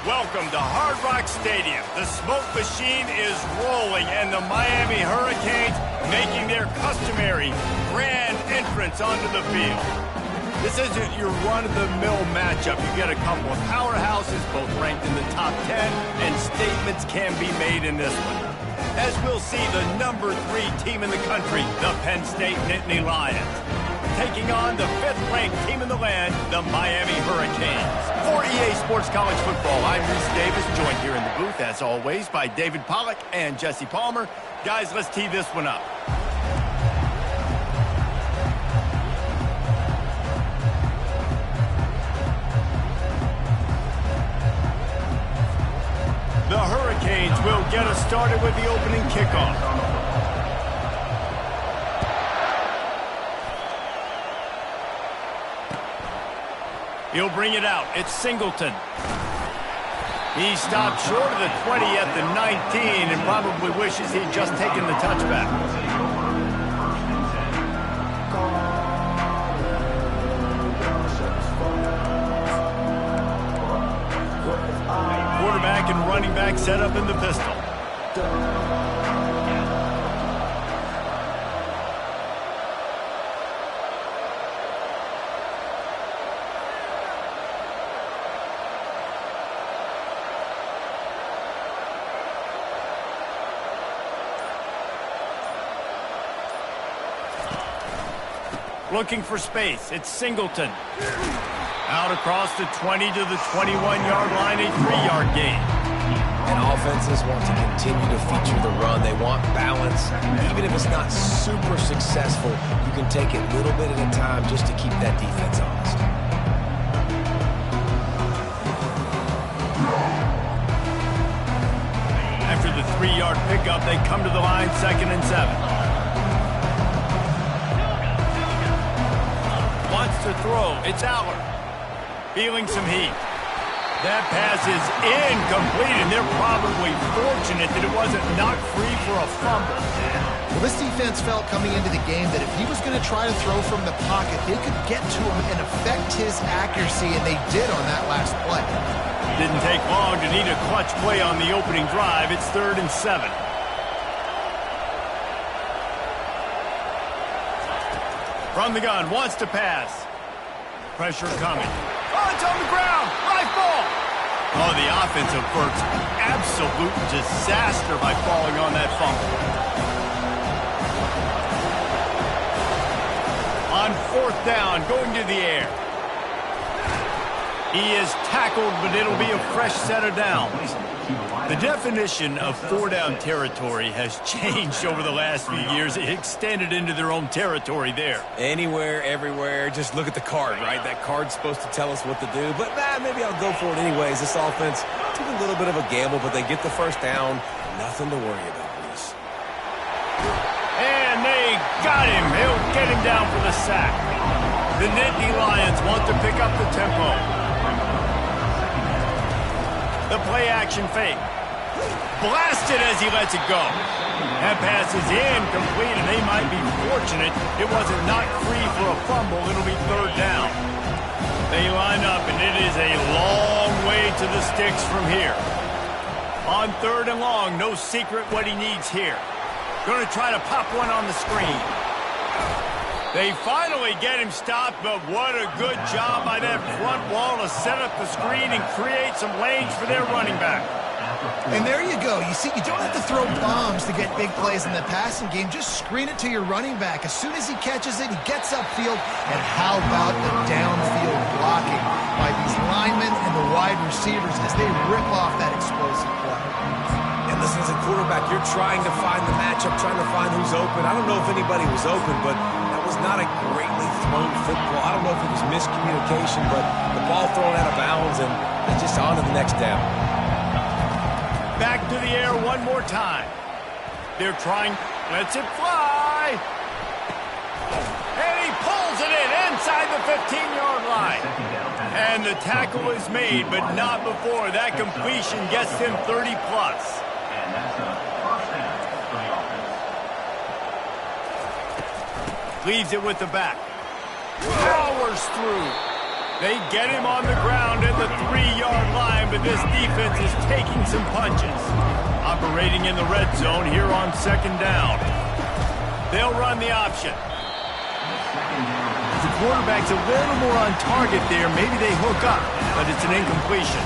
Welcome to Hard Rock Stadium. The smoke machine is rolling, and the Miami Hurricanes making their customary grand entrance onto the field. This isn't your run-of-the-mill matchup. You get a couple of powerhouses, both ranked in the top 10, and statements can be made in this one. As we'll see, the #3 team in the country, the Penn State Nittany Lions, taking on the 5th-ranked team in the land, the Miami Hurricanes. For EA Sports College Football, I'm Reese Davis, joined here in the booth, as always, by David Pollack and Jesse Palmer. Guys, let's tee this one up. The Hurricanes will get us started with the opening kickoff. He'll bring it out. It's Singleton. He stopped short of the 20 at the 19 and probably wishes he'd just taken the touchback. Quarterback and running back set up in the pistol. Looking for space. It's Singleton. Out across the 20 to the 21-yard line, a 3-yard gain. And offenses want to continue to feature the run. They want balance. Even if it's not super successful, you can take it little bit at a time just to keep that defense honest. After the 3-yard pickup, they come to the line, 2nd and 7. Wants to throw. It's Aller. Feeling some heat. That pass is incomplete, and they're probably fortunate that it wasn't knocked free for a fumble. Well, this defense felt coming into the game that if he was going to try to throw from the pocket, they could get to him and affect his accuracy, and they did on that last play. Didn't take long to need a clutch play on the opening drive. It's 3rd and 7. From the gun, wants to pass. Pressure coming. Oh, it's on the ground. Right ball. Oh, the offense averts absolute disaster by falling on that fumble. On 4th down, going to the air. He is tackled, but it'll be a fresh set of downs. The definition of 4-down territory has changed over the last few years. It extended into their own territory there. Anywhere, everywhere, just look at the card, right? That card's supposed to tell us what to do, but maybe I'll go for it anyways. This offense took a little bit of a gamble, but they get the 1st down. Nothing to worry about, Reese. And they got him. He'll get him down for the sack. The Nittany Lions want to pick up the tempo. The play action fake. Blasted as he lets it go. That pass is incomplete, and they might be fortunate it wasn't knocked free for a fumble. It'll be third down. They line up, and it is a long way to the sticks from here. On third and long, no secret what he needs here. Going to try to pop one on the screen. They finally get him stopped, but what a good job by that front wall to set up the screen and create some lanes for their running back. And there you go. You see, you don't have to throw bombs to get big plays in the passing game. Just screen it to your running back. As soon as he catches it, he gets upfield. And how about the downfield blocking by these linemen and the wide receivers as they rip off that explosive play. And listen, as a quarterback, you're trying to find the matchup, trying to find who's open. I don't know if anybody was open, but that was not a greatly thrown football. I don't know if it was miscommunication, but the ball thrown out of bounds, and it's just on to the next down. Back to the air one more time. They're trying. Lets it fly. And he pulls it in inside the 15-yard line. And the tackle is made, but not before that completion gets him 30-plus. Leaves it with the back. Powers through. They get him on the ground at the 3-yard line, but this defense is taking some punches. Operating in the red zone here on second down. They'll run the option. The quarterback's a little more on target there. Maybe they hook up, but it's an incompletion.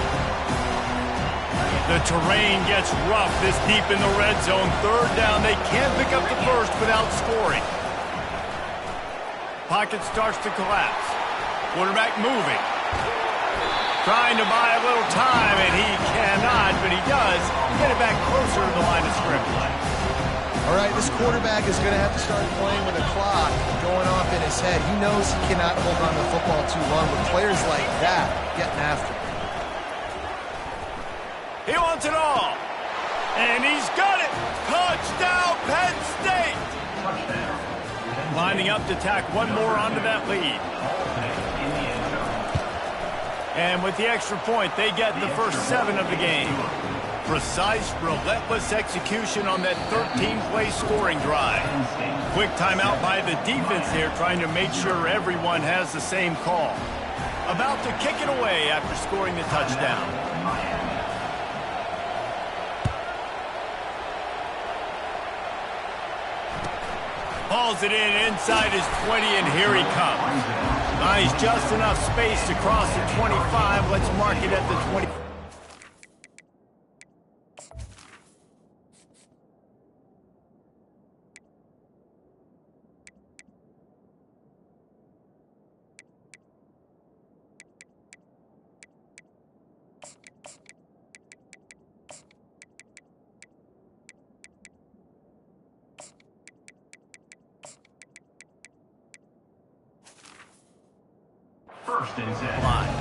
The terrain gets rough this deep in the red zone. Third down, they can't pick up the first without scoring. Pocket starts to collapse. Quarterback moving. Trying to buy a little time, and he cannot, but he does get it back closer to the line of scrimmage. All right, this quarterback is going to have to start playing with a clock going off in his head. He knows he cannot hold on to the football too long with players like that getting after him. He wants it all. And he's got it. Touchdown, Penn State. Lining up to tack one more onto that lead. And with the extra point, they get the first 7 of the game. Precise, relentless execution on that 13-play scoring drive. Quick timeout by the defense there, trying to make sure everyone has the same call. About to kick it away after scoring the touchdown. Hauls it in inside his 20, and here he comes. Nice, just enough space to cross the 25. Let's mark it at the 20. First and 10. Line.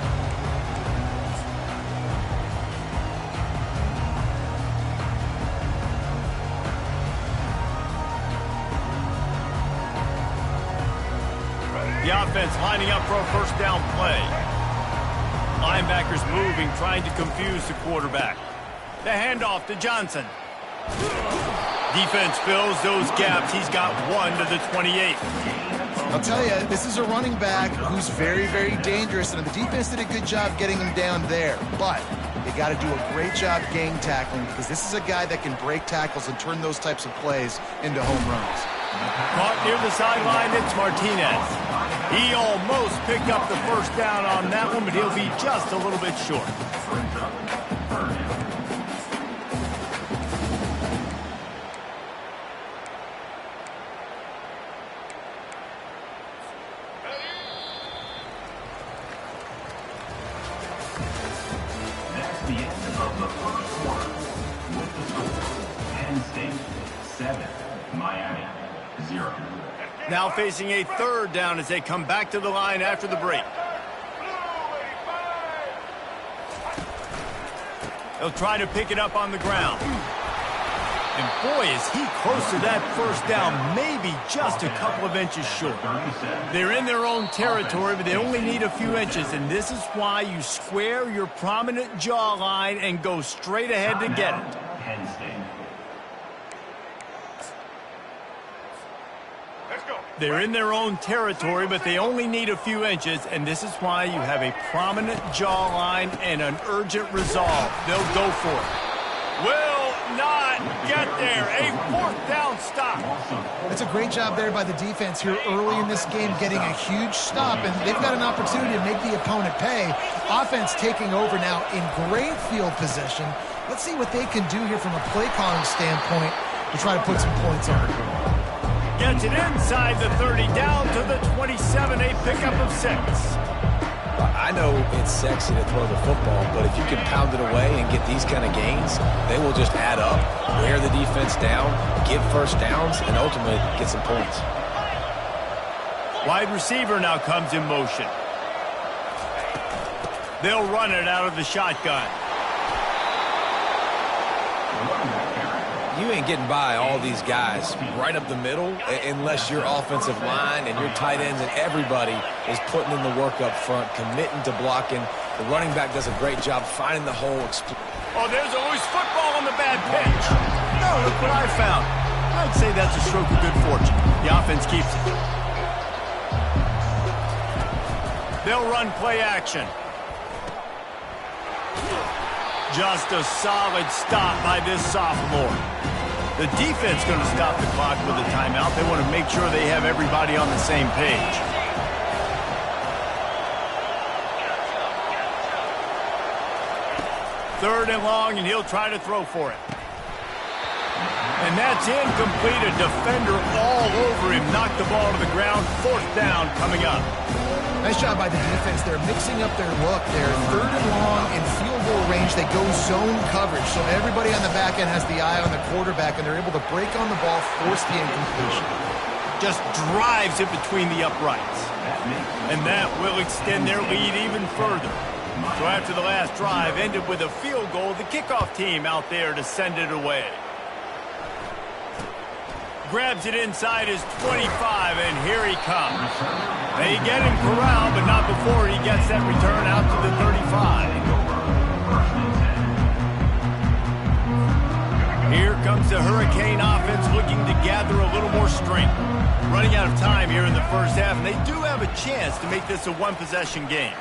The offense lining up for a first down play. Linebackers moving, trying to confuse the quarterback. The handoff to Johnson. Defense fills those gaps. He's got 1 to the 28. I'll tell you, this is a running back who's very, very dangerous, and the defense did a good job getting him down there. But they got to do a great job gang tackling, because this is a guy that can break tackles and turn those types of plays into home runs. Caught near the sideline, it's Martinez. He almost picked up the first down on that one, but he'll be just a little bit short. That's the end of the first quarter. With the score, Penn State 7, Miami 0. Now facing a third down as they come back to the line after the break. They'll try to pick it up on the ground. And boy, is he close to that first down, maybe just a couple of inches short. They're in their own territory, but they only need a few inches, and this is why you square your prominent jawline and go straight ahead to get it. Penn State. They're in their own territory, but they only need a few inches, and this is why you have a prominent jawline and an urgent resolve. They'll go for it. Will not get there. A fourth down stop. It's a great job there by the defense here early in this game, getting a huge stop, and they've got an opportunity to make the opponent pay. Offense taking over now in great field position. Let's see what they can do here from a play calling standpoint to try to put some points on it. Gets it inside the 30, down to the 27, a pickup of 6. I know it's sexy to throw the football, but if you can pound it away and get these kind of gains, they will just add up, wear the defense down, get first downs, and ultimately get some points. Wide receiver now comes in motion. They'll run it out of the shotgun. You ain't getting by all these guys right up the middle unless your offensive line and your tight ends and everybody is putting in the work up front, committing to blocking. The running back does a great job finding the hole. Oh, there's a loose football on the bad pitch. No, look what I found. I'd say that's a stroke of good fortune. The offense keeps it. They'll run play action. Just a solid stop by this sophomore. The defense going to stop the clock with a timeout. They want to make sure they have everybody on the same page. Third and long, and he'll try to throw for it. And that's incomplete. A defender all over him. Knocked the ball to the ground. Fourth down coming up. Nice job by the defense. They're mixing up their look. They're third and long in field goal range. They go zone coverage. So everybody on the back end has the eye on the quarterback, and they're able to break on the ball, force the incompletion. Just drives it between the uprights. And that will extend their lead even further. So after the last drive ended with a field goal, the kickoff team out there to send it away. Grabs it inside his 25, and here he comes. They get him corralled, but not before he gets that return out to the 35. Here comes the Hurricane offense looking to gather a little more strength. Running out of time here in the first half, and they do have a chance to make this a one-possession game.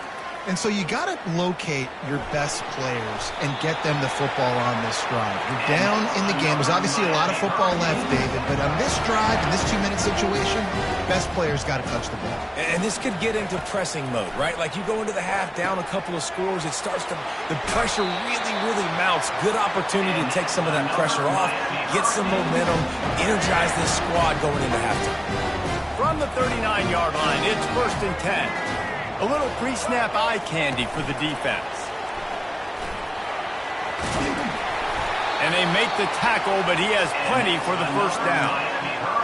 And so you got to locate your best players and get them the football on this drive. You're down in the game. There's obviously a lot of football left, David, but on this drive, in this 2-minute situation, best players got to touch the ball. And this could get into pressing mode, right? Like you go into the half down a couple of scores, it starts to, the pressure really mounts. Good opportunity to take some of that pressure off, get some momentum, energize this squad going into halftime. From the 39-yard line, it's 1st and 10. A little pre-snap eye candy for the defense. And they make the tackle, but he has plenty for the first down.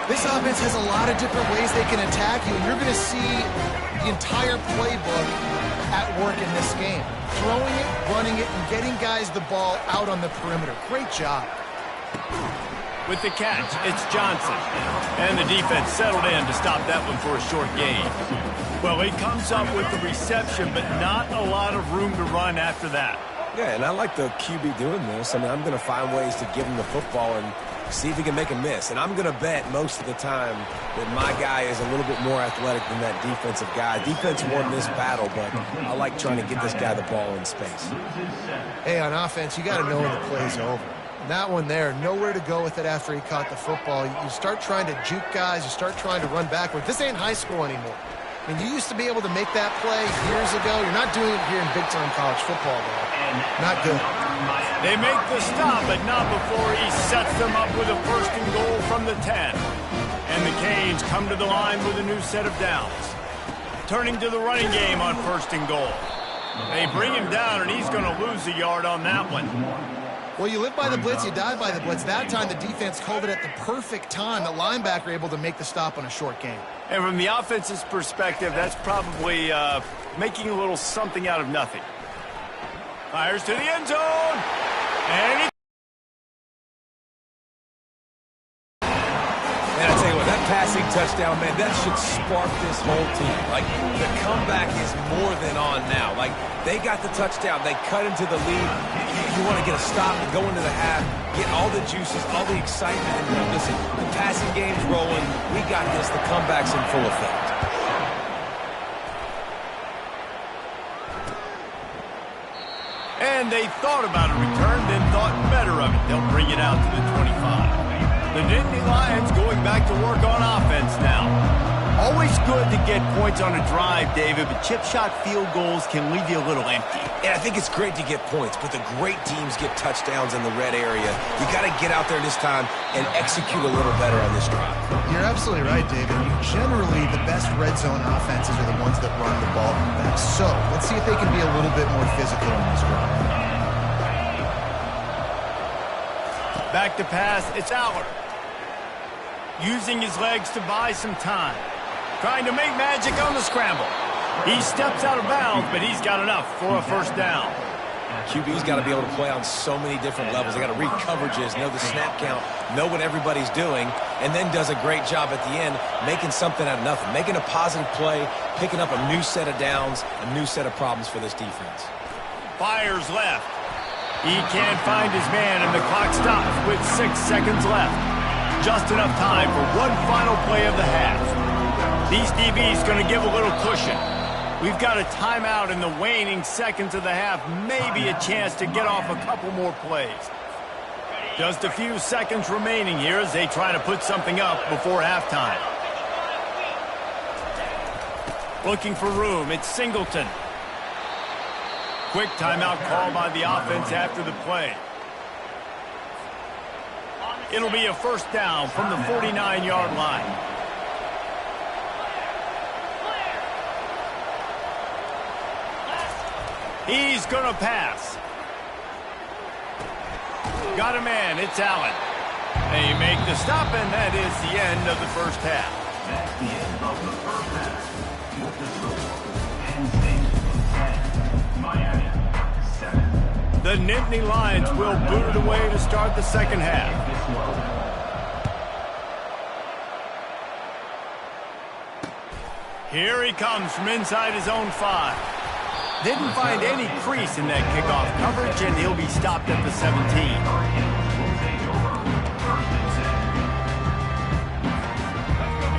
This offense has a lot of different ways they can attack you, and you're going to see the entire playbook at work in this game. Throwing it, running it, and getting guys the ball out on the perimeter. Great job. With the catch, it's Johnson. And the defense settled in to stop that one for a short gain. Well, he comes up with the reception, but not a lot of room to run after that. Yeah, and I like the QB doing this. I mean, I'm going to find ways to give him the football and see if he can make a miss. And I'm going to bet most of the time that my guy is a little bit more athletic than that defensive guy. Defense won this battle, but I like trying to get this guy the ball in space. Hey, on offense, you got to know when the play's over. That one there, nowhere to go with it after he caught the football. You start trying to juke guys. You start trying to run backward. This ain't high school anymore. I mean, you used to be able to make that play years ago. You're not doing it here in big-time college football, though. Not good. They make the stop, but not before he sets them up with a 1st and goal from the 10. And the Canes come to the line with a new set of downs. Turning to the running game on 1st and goal. They bring him down, and he's going to lose a yard on that one. Well, you live by the blitz, you die by the blitz. That time the defense called it at the perfect time. The linebacker able to make the stop on a short gain. And from the offense's perspective, that's probably making a little something out of nothing. Fires to the end zone. And he passing touchdown, man, that should spark this whole team. Like, the comeback is more than on now. Like, they got the touchdown. They cut into the lead. You want to get a stop and go into the half, get all the juices, all the excitement. And listen, the passing game's rolling. We got this. The comeback's in full effect. And they thought about a return, then thought better of it. They'll bring it out to the 25. The Nittany Lions going back to work on offense now. Always good to get points on a drive, David, but chip shot field goals can leave you a little empty. And I think it's great to get points, but the great teams get touchdowns in the red area. You got to get out there this time and execute a little better on this drive. You're absolutely right, David. Generally, the best red zone offenses are the ones that run the ball the best. So let's see if they can be a little bit more physical in this drive. Back to pass, it's Allard. Using his legs to buy some time. Trying to make magic on the scramble. He steps out of bounds, but he's got enough for a first down. QB's got to be able to play on so many different levels. They got to read coverages, know the snap count, know what everybody's doing, and then does a great job at the end making something out of nothing, making a positive play, picking up a new set of downs, a new set of problems for this defense. Fires left. He can't find his man, and the clock stops with 6 seconds left. Just enough time for one final play of the half. These DBs going to give a little cushion. We've got a timeout in the waning seconds of the half. Maybe a chance to get off a couple more plays. Just a few seconds remaining here as they try to put something up before halftime. Looking for room. It's Singleton. Quick timeout call by the offense after the play. It'll be a first down from the 49-yard line. He's going to pass. Got a man. It's Allen. They make the stop, and that is the end of the first half. That's the end of the first half. With the score, Penn State 10, Miami 7. The Nittany Lions will boot it away to start the second half. Here he comes from inside his own 5. Didn't find any crease in that kickoff coverage, and he'll be stopped at the 17.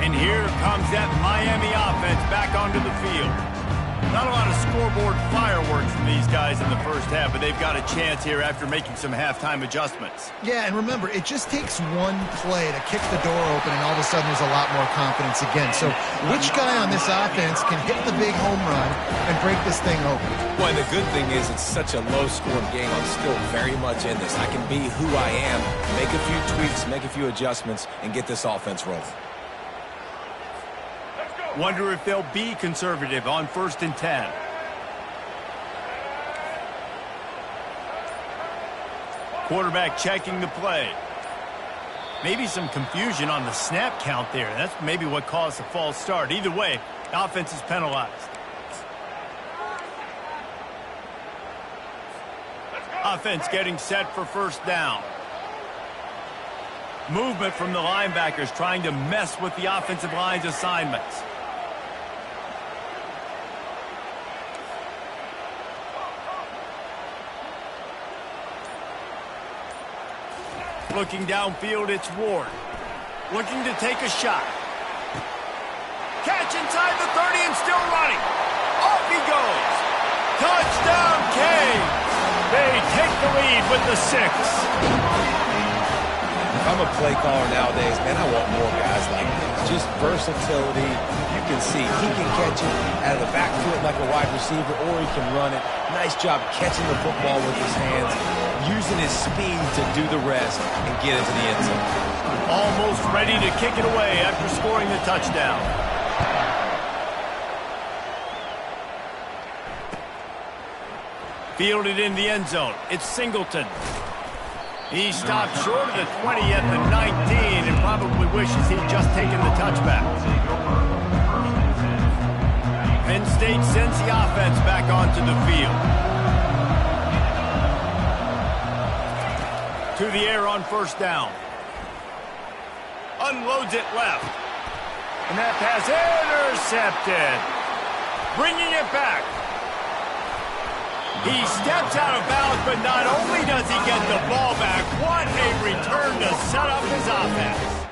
And here comes that Miami offense back onto the field. Not a lot of scoreboard fireworks from these guys in the first half, but they've got a chance here after making some halftime adjustments. Yeah, and remember, it just takes one play to kick the door open, and all of a sudden there's a lot more confidence again. So which guy on this offense can hit the big home run and break this thing open? Well, and the good thing is it's such a low-scoring game. I'm still very much in this. I can be who I am, make a few tweaks, make a few adjustments, and get this offense rolling. Wonder if they'll be conservative on 1st and 10. Quarterback checking the play. Maybe some confusion on the snap count there. That's maybe what caused the false start. Either way, offense is penalized. Offense getting set for first down. Movement from the linebackers trying to mess with the offensive line's assignments. Looking downfield, it's Ward. Looking to take a shot. Catch inside the 30 and still running. Off he goes. Touchdown, Canes. They take the lead with the 6. If I'm a play caller nowadays, man, I want more guys like this. Just versatility. You can see he can catch it out of the backfield like a wide receiver, or he can run it. Nice job catching the football with his hands, using his speed to do the rest and get into the end zone. Almost ready to kick it away after scoring the touchdown. Fielded in the end zone. It's Singleton. He stopped short of the 20 at the 19 and probably wishes he'd just taken the touchback. Penn State sends the offense back onto the field. To the air on first down. Unloads it left. And that pass intercepted. Bringing it back. He steps out of bounds, but not only does he get the ball back, what a return to set up his offense.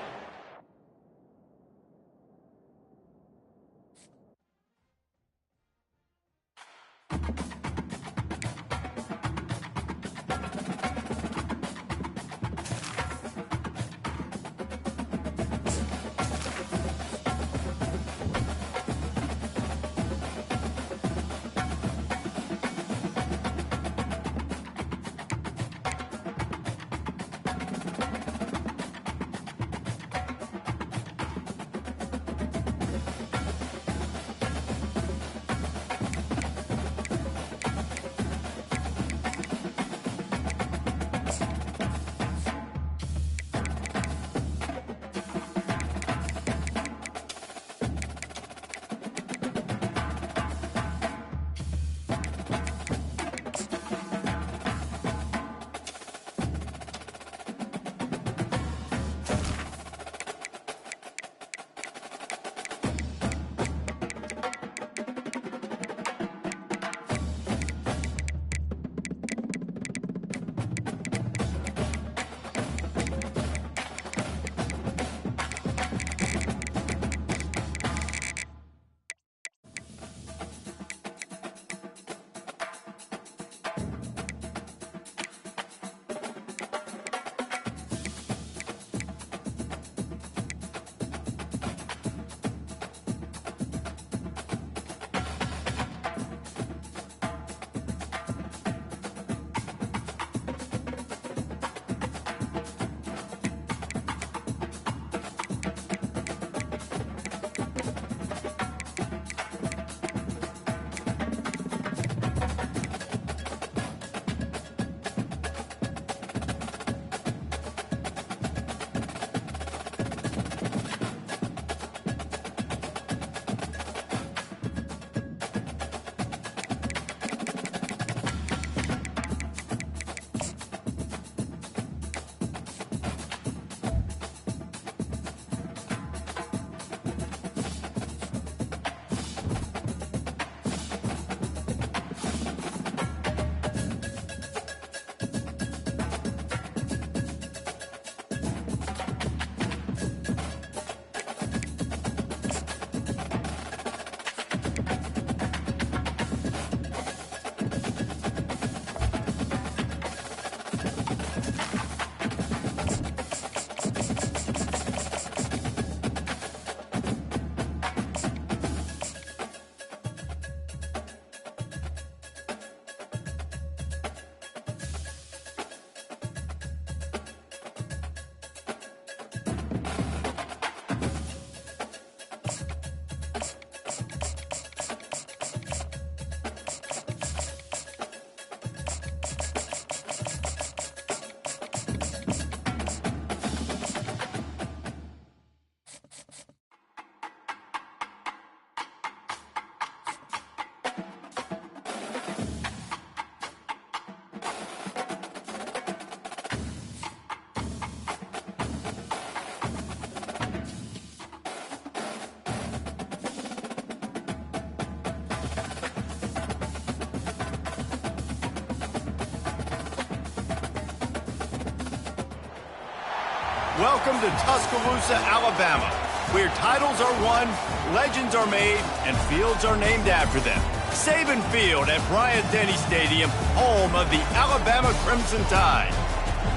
Welcome to Tuscaloosa, Alabama, where titles are won, legends are made, and fields are named after them. Saban Field at Bryant-Denny Stadium, home of the Alabama Crimson Tide.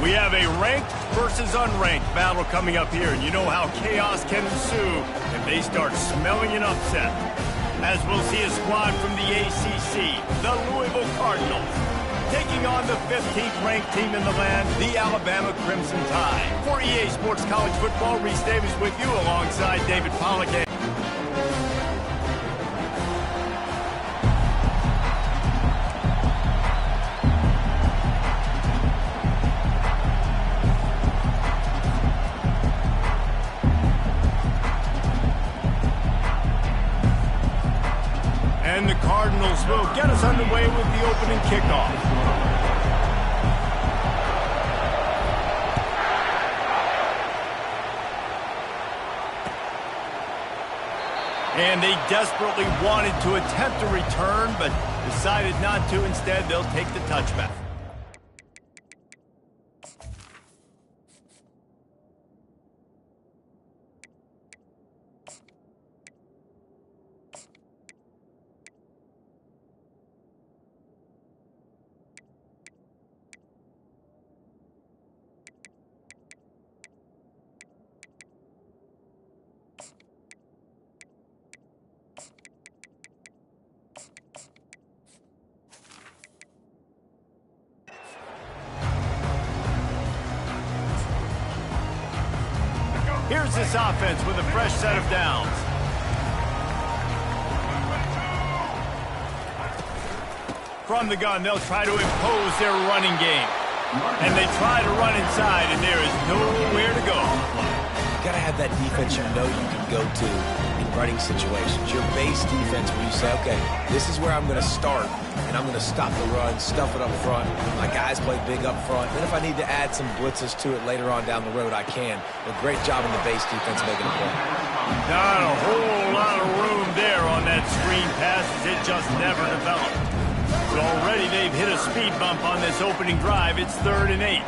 We have a ranked versus unranked battle coming up here, and you know how chaos can ensue if they start smelling an upset. As we'll see a squad from the ACC, the Louisville Cardinals, taking on the 15th ranked team in the land, the Alabama Crimson Tide. For EA Sports College Football, Reese Davis with you alongside David Pollack. And the Cardinals will get us underway with the opening kickoff. And they desperately wanted to attempt a return, but decided not to. Instead, they'll take the touchback. Here's this offense with a fresh set of downs. From the gun, they'll try to impose their running game. And they try to run inside, and there is nowhere to go. You got to have that defense you know you can go to in running situations. Your base defense where you say, okay, this is where I'm going to start, and I'm going to stop the run, stuff it up front. My guys play big up front. Then if I need to add some blitzes to it later on down the road, I can. A great job in the base defense making a play. Not a whole lot of room there on that screen pass, as it just never developed. But already they've hit a speed bump on this opening drive. It's 3rd and 8.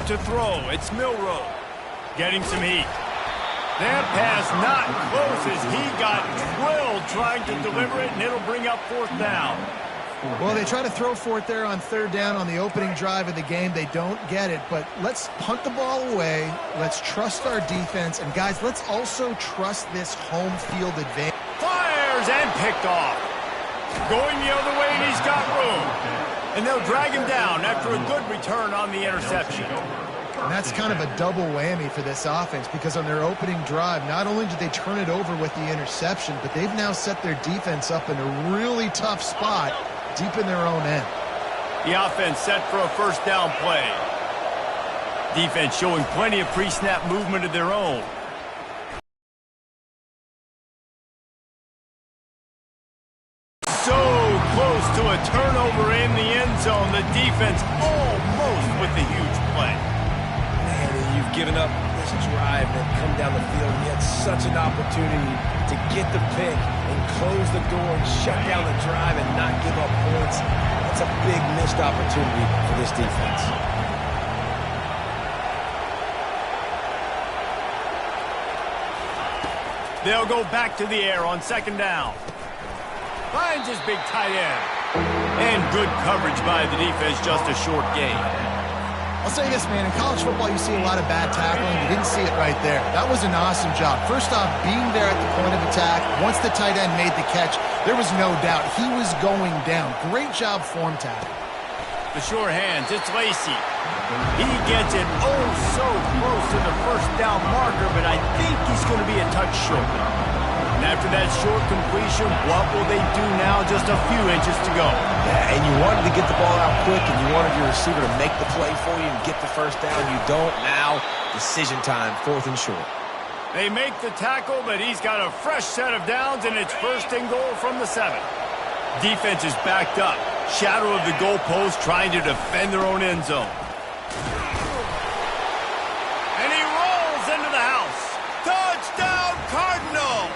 To throw, it's Milroe. Getting some heat. That pass not close as he got drilled trying to deliver it, and it'll bring up 4th down. Well, they try to throw for it there on 3rd down on the opening drive of the game. They don't get it, but let's punt the ball away. Let's trust our defense. And, guys, let's also trust this home field advantage. Fires and picked off. Going the other way, and he's got room. And they'll drag him down after a good return on the interception. And that's kind of a double whammy for this offense, because on their opening drive, not only did they turn it over with the interception, but they've now set their defense up in a really tough spot deep in their own end. The offense set for a 1st down play. Defense showing plenty of pre-snap movement of their own. So close to a turnover in the end zone. The defense almost with the huge play. Man, you've given up this drive and come down the field. You had such an opportunity to get the pick and close the door and shut down the drive and not give up points. That's a big missed opportunity for this defense. They'll go back to the air on 2nd down. Finds his big tight end. And good coverage by the defense, just a short gain. I'll say this, man, in college football you see a lot of bad tackling. You didn't see it right there. That was an awesome job. First off, being there at the point of attack. Once the tight end made the catch, there was no doubt he was going down. Great job form tackle. The sure hands, it's Lacy. He gets it oh so close to the 1st down marker, but I think he's going to be a touch short. And after that short completion, what will they do now? Just a few inches to go. Yeah, and you wanted to get the ball out quick, and you wanted your receiver to make the play for you and get the 1st down. You don't now. Decision time, 4th and short. They make the tackle, but he's got a fresh set of downs, and it's 1st and goal from the 7. Defense is backed up. Shadow of the goalpost, trying to defend their own end zone. And he rolls into the house. Touchdown, Cardinals!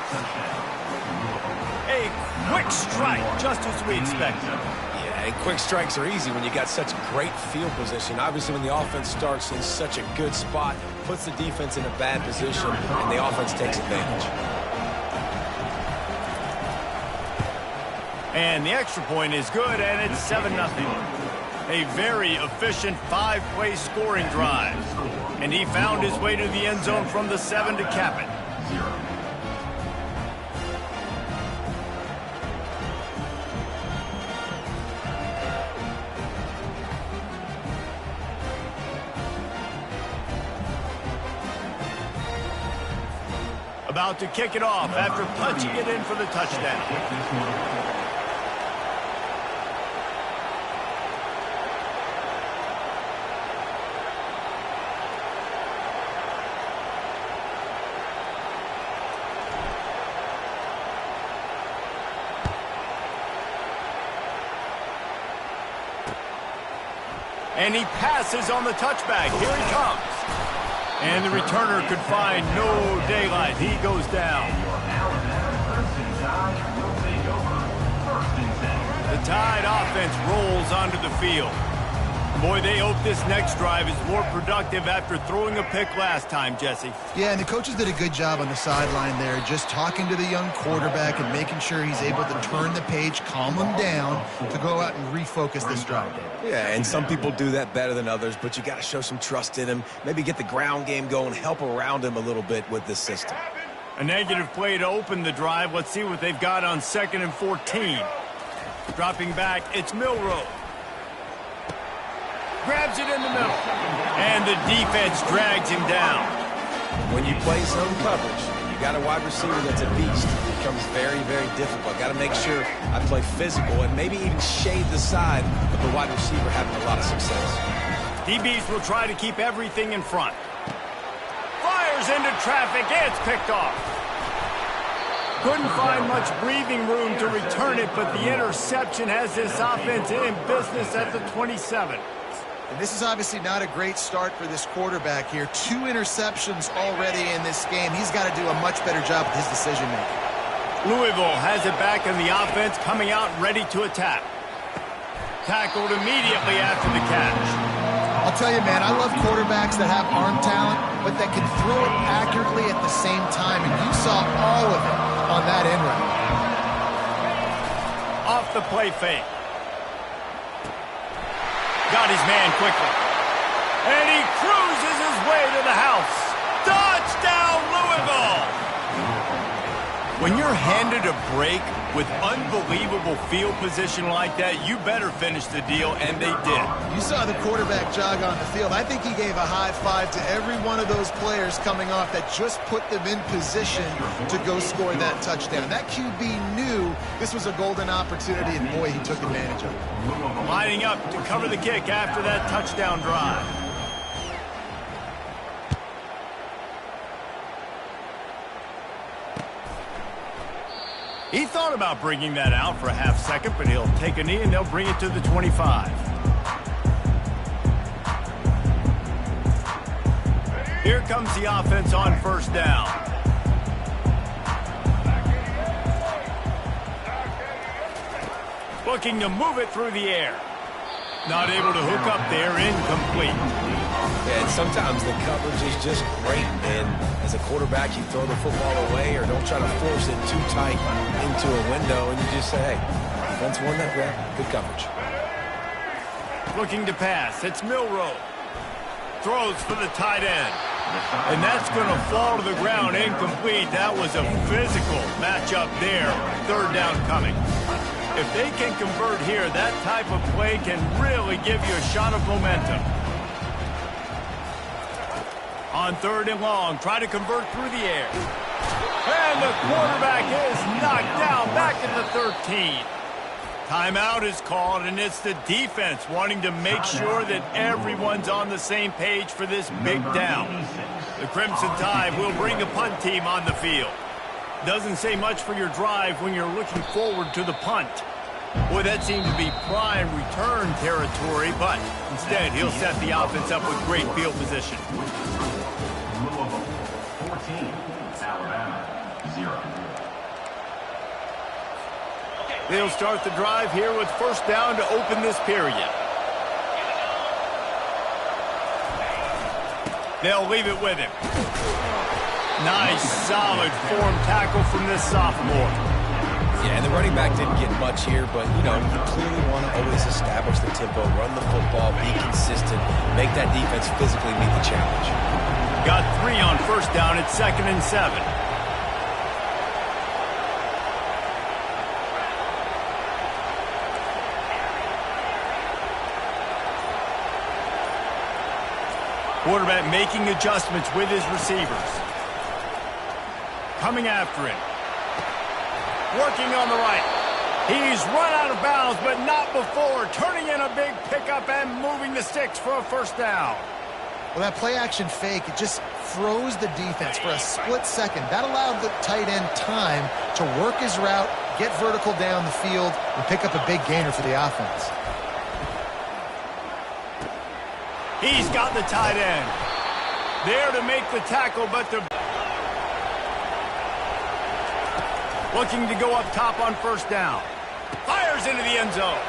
A quick strike, just as we expected. Yeah, and quick strikes are easy when you got such great field position. Obviously, when the offense starts in such a good spot, puts the defense in a bad position, and the offense takes advantage. And the extra point is good, and it's 7-0. A very efficient 5-play scoring drive. And he found his way to the end zone from the 7 to cap it. About to kick it off after punching it in for the touchdown. And he passes on the touchback. Here he comes. And the returner could find no daylight. He goes down. Tide offense rolls onto the field. Boy, they hope this next drive is more productive after throwing a pick last time, Jesse. Yeah, and the coaches did a good job on the sideline there, just talking to the young quarterback and making sure he's able to turn the page, calm him down to go out and refocus this drive. Yeah, and some people do that better than others, but you got to show some trust in him. Maybe get the ground game going, help around him a little bit with this system. A negative play to open the drive. Let's see what they've got on 2nd and 14. Dropping back, it's Milroe. Grabs it in the middle. And the defense drags him down. When you play zone coverage, you got a wide receiver that's a beast. It becomes very, very difficult. Got to make sure I play physical and maybe even shade the side of the wide receiver having a lot of success. DBs will try to keep everything in front. Fires into traffic. It's picked off. Couldn't find much breathing room to return it, but the interception has this offense in business at the 27. And this is obviously not a great start for this quarterback here. 2 interceptions already in this game. He's got to do a much better job with his decision-making. Louisville has it back in the offense, coming out ready to attack. Tackled immediately after the catch. I'll tell you, man, I love quarterbacks that have arm talent, but that can throw it accurately at the same time, and you saw all of it on that end route. Off the play fake. Got his man quickly. And he cruises his way to the house. Touchdown, Louisville! When you're handed a break with unbelievable field position like that, you better finish the deal, and they did. You saw the quarterback jog on the field. I think he gave a high five to every one of those players coming off that just put them in position to go score that touchdown. That QB knew this was a golden opportunity, and boy, he took advantage of it. Lining up to cover the kick after that touchdown drive. He thought about bringing that out for a half second, but he'll take a knee and they'll bring it to the 25. Here comes the offense on 1st down. Looking to move it through the air. Not able to hook up there, incomplete. Yeah, and sometimes the coverage is just great, and as a quarterback, you throw the football away or don't try to force it too tight into a window, and you just say, hey, defense won that grab, good coverage. Looking to pass, it's Milroe. Throws for the tight end. And that's going to fall to the ground, incomplete. That was a physical matchup there. 3rd down coming. If they can convert here, that type of play can really give you a shot of momentum. On 3rd and long, try to convert through the air. And the quarterback is knocked down back at the 13. Timeout is called, and it's the defense wanting to make sure that everyone's on the same page for this big down. The Crimson Tide will bring the punt team on the field. Doesn't say much for your drive when you're looking forward to the punt. Boy, that seemed to be prime return territory, but instead he'll set the offense up with great field position. Louisville 14, Alabama 0. They'll start the drive here with 1st down to open this period. They'll leave it with him. Nice, solid form tackle from this sophomore. Yeah, and the running back didn't get much here, but, you know, you clearly want to always establish the tempo, run the football, be consistent, make that defense physically meet the challenge. Got 3 on 1st down at 2nd and 7. Quarterback making adjustments with his receivers. Coming after him. Working on the right. He's run out of bounds, but not before. Turning in a big pickup and moving the sticks for a 1st down. Well, that play-action fake, it just froze the defense for a split second. That allowed the tight end time to work his route, get vertical down the field, and pick up a big gainer for the offense. He's got the tight end. There to make the tackle, but looking to go up top on 1st down. Fires into the end zone.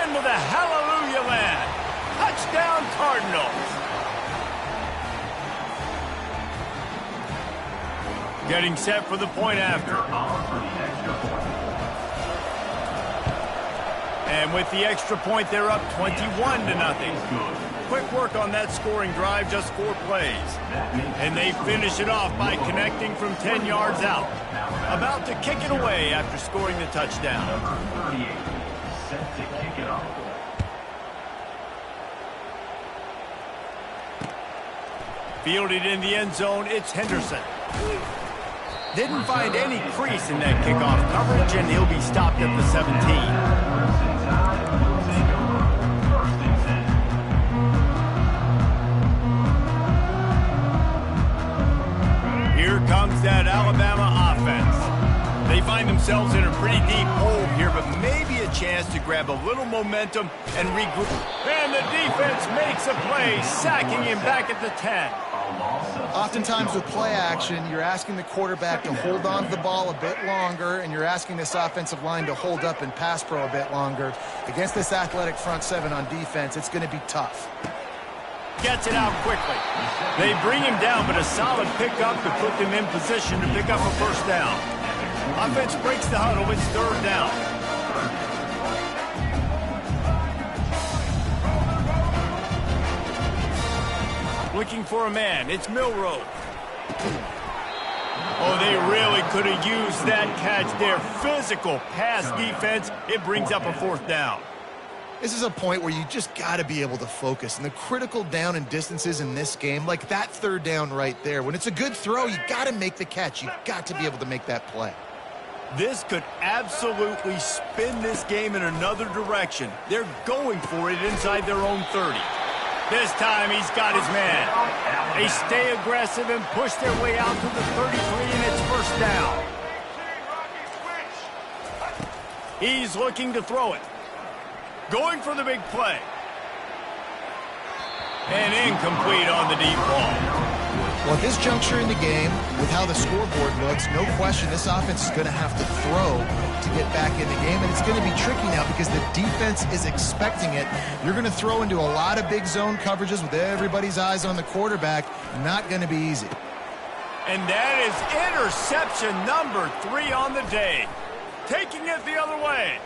Into the hallelujah land. Touchdown, Cardinals. Getting set for the point after. And with the extra point, they're up 21-0. Quick work on that scoring drive, just 4 plays. And they finish it off by connecting from 10 yards out. About to kick it away after scoring the touchdown. Number 38, set to kick it off. Fielded in the end zone, it's Henderson. Didn't find any crease in that kickoff coverage, and he'll be stopped at the 17. Here comes that Alabama offense. They find themselves in a pretty deep hole here, but maybe a chance to grab a little momentum and regroup. And the defense makes a play, sacking him back at the 10. Oftentimes with play action, you're asking the quarterback to hold on to the ball a bit longer, and you're asking this offensive line to hold up and pass pro a bit longer. Against this athletic front seven on defense, it's going to be tough. Gets it out quickly. They bring him down, but a solid pickup to put them in position to pick up a first down. Offense breaks the huddle. It's 3rd down. Looking for a man. It's Milroe. Oh, they really could have used that catch there. Physical pass defense. It brings up a 4th down. This is a point where you just got to be able to focus. And the critical down and distances in this game, like that 3rd down right there, when it's a good throw, you got to make the catch. You got to be able to make that play. This could absolutely spin this game in another direction. They're going for it inside their own 30. This time he's got his man. They stay aggressive and push their way out to the 33, and it's 1st down. He's looking to throw it. Going for the big play. And incomplete on the deep ball. Well, at this juncture in the game, with how the scoreboard looks, no question this offense is going to have to throw to get back in the game, and it's going to be tricky now because the defense is expecting it. You're going to throw into a lot of big zone coverages with everybody's eyes on the quarterback. Not going to be easy. And that is interception number 3 on the day. Taking it the other way.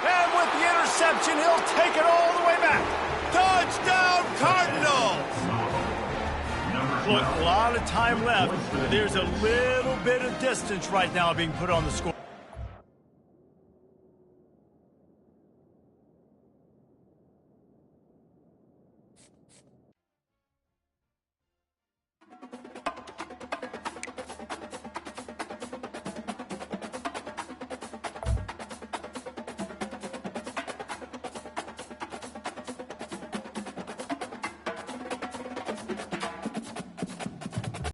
And with the interception, he'll take it all the way back. Touchdown, Cardinals! Look, a lot of time left. There's a little bit of distance right now being put on the score.